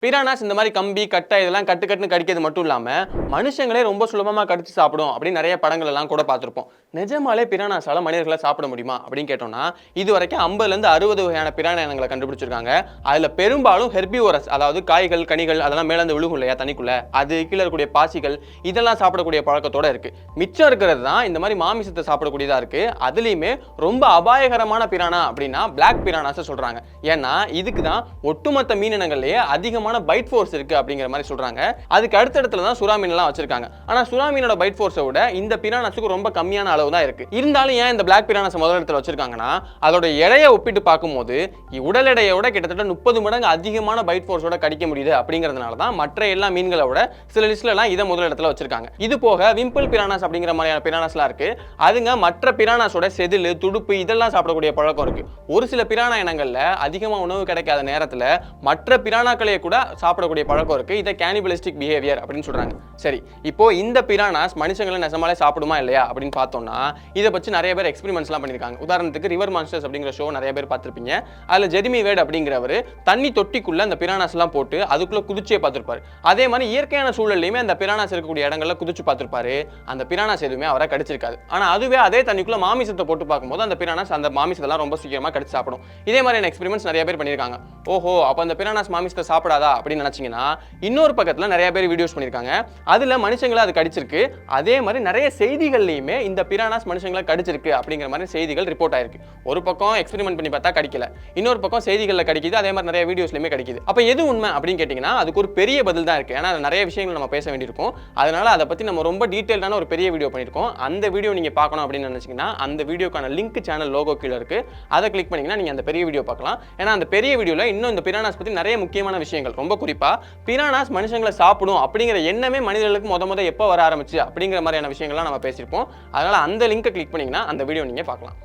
பிரானாஸ் இந்த மாதிரி கம்பி, கட்டை இதெல்லாம் கட்டுன்னு கடிக்கிறது மட்டும் இல்லாம, மனுஷங்களே ரொம்ப சுலபமா கடிச்சு சாப்பிடும் அப்படின்னு நெறைய படங்கள் எல்லாம் கூட பார்த்திருப்போம். நிஜமாலே பிரானாஸால மனிதர்கள சாப்பிட முடியுமா அப்படின்னு கேட்டோம்னா, இதுவரைக்கும் 50ல இருந்து 60 வகையான பிரானா இனங்கள கண்டுபிடிச்சிருக்காங்க. அதுல பெரும்பாலும் ஹெர்பிவோரஸ், அதாவது காய்கள், கனிகள் அதெல்லாம் மேல இருந்து விழுகும் இல்லையா தண்ணிக்குள்ள, அது கீழ இருக்கக்கூடிய பாசிகள் இதெல்லாம் சாப்பிடக்கூடிய பழக்கத்தோட இருக்கு. மிச்சம் இருக்கிறது தான் இந்த மாதிரி மாமிசத்தை சாப்பிடக்கூடியதா இருக்கு. அதுலயுமே ரொம்ப அபாயகரமான பிரானா அப்படின்னா பிளாக் பிரானாஸ் சொல்றாங்க. ஏன்னா இதுக்கு தான் ஒட்டுமொத்த மீனினங்கள்லயே அதிகமான பைட் ஃபோர்ஸ் இருக்கு அப்படிங்கிற மாதிரி சொல்றாங்க. அதுக்கு அடுத்த இடத்துல தான் சுறா மீன் எல்லாம் வச்சிருக்காங்க. ஆனா சுறா மீனோட பைட் ஃபோர்ஸை விட இந்த பிரானாஸுக்கு ரொம்ப கம்மியான அளவு தான் இருக்கு. இருந்தாலும் ஏன் இந்த பிளாக் பிரானாஸ் முதல் இடத்துல வச்சிருக்காங்கன்னா, அதோட எடையை ஒப்பிட்டு பார்க்கும்போது உடல் எடையோட கிட்டத்தட்ட 30 மடங்கு அதிகமான பைட் ஃபோர்ஸோட கடிக்க முடியுது அப்படிங்கிறதுனால தான் மற்ற எல்லா மீன்களை விட சில லிஸ்ட்ல எல்லாம் இதை முதல் இடத்துல வச்சிருக்காங்க. இது போக விம்பிள் பிரானாஸ் அப்படிங்கிற மாதிரியான பிரானாஸ்லாம் இருக்கு. அதுங்க மற்ற பிரானாஸோட செதில், துடுப்பு இதெல்லாம் சாப்பிடக்கூடிய பழக்கம் இருக்கு. ஒரு சில பிரானா இனங்கள்ல அதிகமா உணவு கிடைக்காத நேரத்துல மற்ற பிரானாக்களை கூட சாப்பிடக்கூடிய பழக்கம் இருக்கு. இதை கேனிபலிஸ்டிக் பிஹேவியர் அப்படின்னு சொல்றாங்க. சரி, இப்போ இந்த பிரானாஸ் மனுஷங்களை நெசமாலே சாப்பிடுமா இல்லையா அப்படின்னு பார்த்தோம்னா, இதை பற்றி நிறைய பேர் எக்ஸ்பெரிமெண்ட்ஸ்லாம் பண்ணியிருக்காங்க. உதாரணத்துக்கு ரிவர் மான்ஸ்டர்ஸ் அப்படிங்கிற ஷோ நிறைய பேர் பார்த்திருப்பீங்க. அதுல ஜெரிமி வேட் அப்படிங்கிறவர் தண்ணி தொட்டிக்குள்ள அந்த பிரானாஸ் எல்லாம் போட்டு அதுக்குள்ள குதிச்சே பார்த்திருப்பாரு. அதே மாதிரி இயற்கையான சூழல்லையுமே அந்த பிரானாஸ் இருக்கக்கூடிய இடங்கள்ல குதிச்சு பார்த்திருப்பாரு. அந்த பிரானாஸ் எதுவுமே அவரை கடிச்சிருக்காது. ஆனா அதுவே அதே தண்ணிக்குள்ள மாமிசத்தை போட்டு பார்க்கும்போது அந்த பிரானாஸ் அந்த மாமிசத்தெல்லாம் ரொம்ப சீக்கிரமா கடிச்சு சாப்பிடும். இதே மாதிரியான எக்ஸ்பெரிமெண்ட்ஸ் நிறைய பேர் பண்ணியிருக்காங்க. ஓஹோ, அப்ப அந்த பிரானாஸ் மாமிசத்தை சாப்பிடாதா அப்படின்னு நினைச்சீங்கன்னா, இன்னொரு பக்கத்துல நிறைய பேர் வீடியோஸ் பண்ணிருக்காங்க. அதுல மனுஷங்களை அது கடிச்சிருக்கு. அதே மாதிரி நிறைய செய்திகள்லயுமே இந்த பிரானாஸ் மனுஷங்களை கடிச்சிருக்கு அப்படிங்கிற மாதிரி செய்திகள் ரிப்போர்ட் ஆயிருக்கு. ஒரு பக்கம் எக்ஸ்பெரிமெண்ட் பண்ணி பார்த்தா கடிக்கல, இன்னொரு பக்கம் செய்திகள்ல கடிக்குது. அதே மாதிரி நிறைய வீடியோஸ்லயுமே கடிக்குது. அப்ப எது உண்மை அப்படின்னு கேட்டீங்கன்னா, அதுக்கு ஒரு பெரிய பதில் தான் இருக்கு. ஏன்னா நிறைய விஷயங்கள் நம்ம பேச வேண்டியிருக்கும். அதனால அதை பத்தி நம்ம ரொம்ப டீடைல்டான ஒரு பெரிய வீடியோ பண்ணிருக்கோம். அந்த வீடியோ நீங்க பார்க்கணும் அப்படின்னு நினைச்சீங்கன்னா, அந்த வீடியோக்கான லிங்க் சேனல் லோகோ கீழ இருக்கு. அதை கிளிக் பண்ணீங்கன்னா நீங்க அந்த பெரிய வீடியோ பார்க்கலாம். ஏன்னா அந்த பெரிய வீடியோல இன்னும் இந்த பிரானாஸ் பத்தி நிறைய முக்கியமான விஷயங்கள், ரொம்ப குறிப்பா பிரானாஸ் மனுஷங்களை சாப்பிடும் அப்படிங்கிற எண்ணமே மனிதர்களுக்கு முத எப்போ வர ஆரம்பிச்சு அப்படிங்கிற மாதிரியான விஷயங்கள்லாம் நம்ம பேசியிருப்போம். அதனால அந்த லிங்கை கிளிக் பண்ணீங்கன்னா அந்த வீடியோ நீங்க பார்க்கலாம்.